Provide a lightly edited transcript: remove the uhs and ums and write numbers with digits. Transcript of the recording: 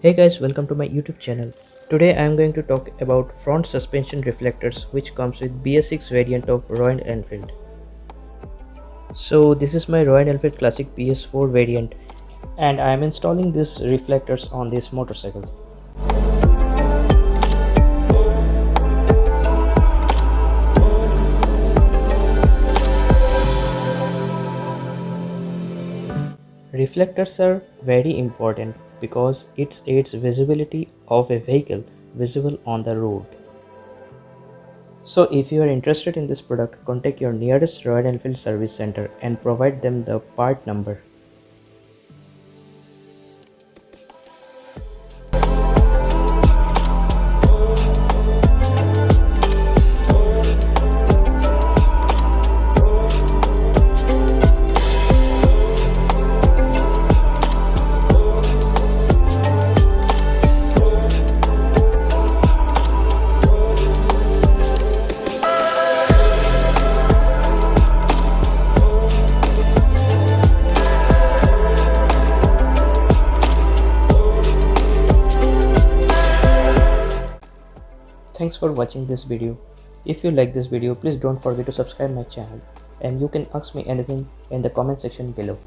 Hey guys, welcome to my YouTube channel. Today I am going to talk about front suspension reflectors which comes with BS6 variant of Royal Enfield. So this is my Royal Enfield Classic BS4 variant and I am installing these reflectors on this motorcycle. Reflectors are very important because it aids visibility of a vehicle visible on the road. So if you are interested in this product, contact your nearest Royal Enfield service center and provide them the part number. Thanks for watching this video. If you like this video, please don't forget to subscribe my channel and you can ask me anything in the comment section below.